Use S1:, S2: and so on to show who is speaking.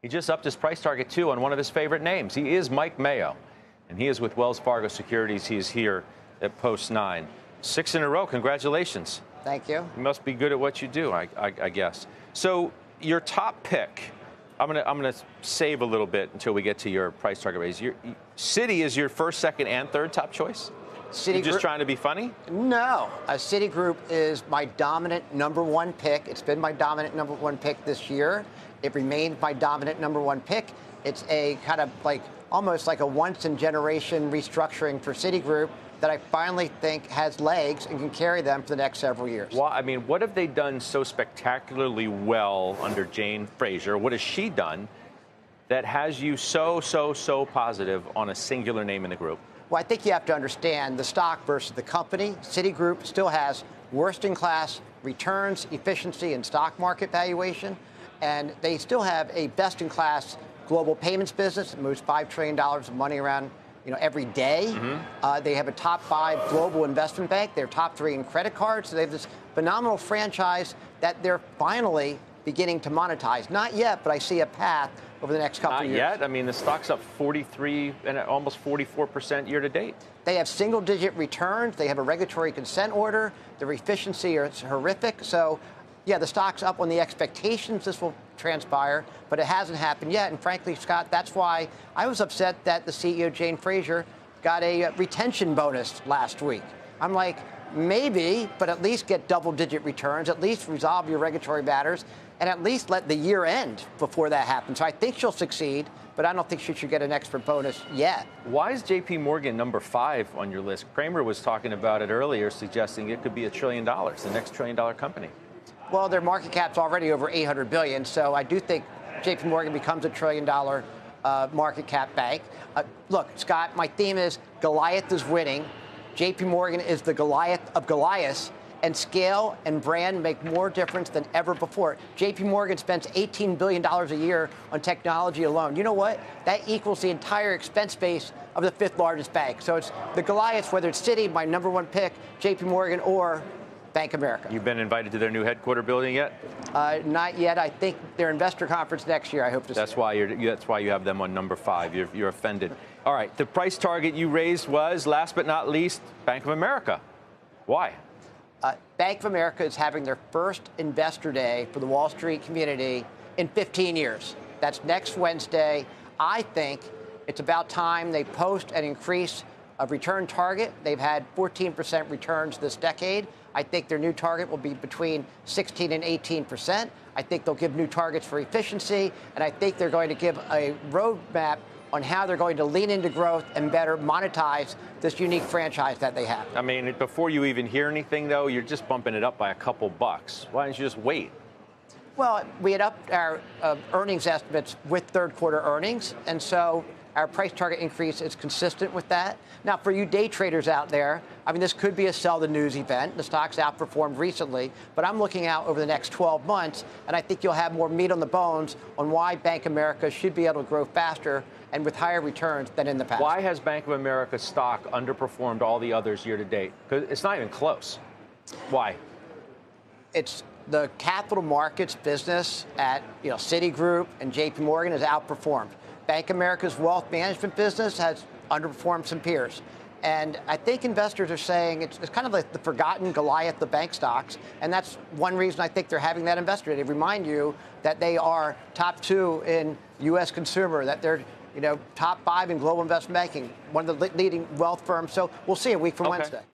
S1: He just upped his price target, too, on one of his favorite names. He is Mike Mayo, and he is with Wells Fargo Securities. He is here at Post 9. 6 in a row. Congratulations.
S2: Thank you.
S1: You must be good at what you do, I guess. So your top pick, I'm gonna save a little bit until we get to your price target raise. Citi is your first, second, and third top choice? You're just trying to be funny?
S2: No. Citigroup is my dominant number one pick. It's been my dominant number one pick this year. It remains my dominant number one pick. It's a kind of almost like a once-in-generation restructuring for Citigroup that I finally think has legs and can carry them for the next several years.
S1: Well, I mean, what have they done so spectacularly well under Jane Fraser? What has she done that has you so positive on a singular name in the group?
S2: Well, I think you have to understand the stock versus the company. Citigroup still has worst-in-class returns, efficiency, and stock market valuation. And they still have a best-in-class global payments business that moves $5 trillion of money around every day. Mm-hmm. They have a top 5 global investment bank. They're top 3 in credit cards. So they have this phenomenal franchise that they're finally beginning to monetize. Not yet, but I see a path over the next couple of years.
S1: Not yet? I mean, the stock's up 43 and almost 44% year to date. They
S2: have single-digit returns. They have a regulatory consent order. Their efficiency is horrific. So, yeah, the stock's up on the expectations this will transpire, but it hasn't happened yet. And frankly, Scott, that's why I was upset that the CEO, Jane Fraser, got a retention bonus last week. I'm like, maybe, but at least get double-digit returns, at least resolve your regulatory matters, and at least let the year end before that happens. So I think she'll succeed, but I don't think she should get an extra bonus yet.
S1: Why is J.P. Morgan number 5 on your list? Kramer was talking about it earlier, suggesting it could be $1 trillion, the next $1 trillion company.
S2: Well, their market cap's already over $800 billion, so I do think J.P. Morgan becomes $1 trillion market cap bank. Look, Scott, my theme is Goliath is winning. J.P. Morgan is the Goliath of Goliaths, and scale and brand make more difference than ever before. J.P. Morgan spends $18 billion a year on technology alone. You know what? That equals the entire expense base of the 5th largest bank. So it's the Goliaths, whether it's Citi, my number one pick, J.P. Morgan, or Bank of America.
S1: You've been invited to their new headquarter building yet?
S2: Not yet. I think their investor conference next year. I hope to.
S1: That's why you have them on number 5. You're offended. All right. The price target you raised was, last but not least, Bank of America. Why?
S2: Bank of America is having their first investor day for the Wall Street community in 15 years. That's next Wednesday. I think it's about time they post an increase of return target. They've had 14% returns this decade. I think their new target will be between 16 and 18%. I think they'll give new targets for efficiency, and I think they're going to give a roadmap on how they're going to lean into growth and better monetize this unique franchise that they have.
S1: I mean, before you even hear anything, though, you're just bumping it up by a couple bucks. Why don't you just wait?
S2: Well, we had upped our earnings estimates with third quarter earnings, and so our price target increase is consistent with that. Now, for you day traders out there, I mean, this could be a sell the news event. The stock's outperformed recently, but I'm looking out over the next 12 months, and I think you'll have more meat on the bones on why Bank of America should be able to grow faster and with higher returns than in the past.
S1: Why has Bank of America stock underperformed all the others year to date? Because it's not even close. Why?
S2: It's the capital markets business at Citigroup and J.P. Morgan has outperformed. Bank of America's wealth management business has underperformed some peers. And I think investors are saying it's kind of like the forgotten Goliath of bank stocks. And that's one reason I think they're having that investor day. They remind you that they are top 2 in U.S. consumer, that they're top 5 in global investment banking, one of the leading wealth firms. So we'll see a week from Wednesday.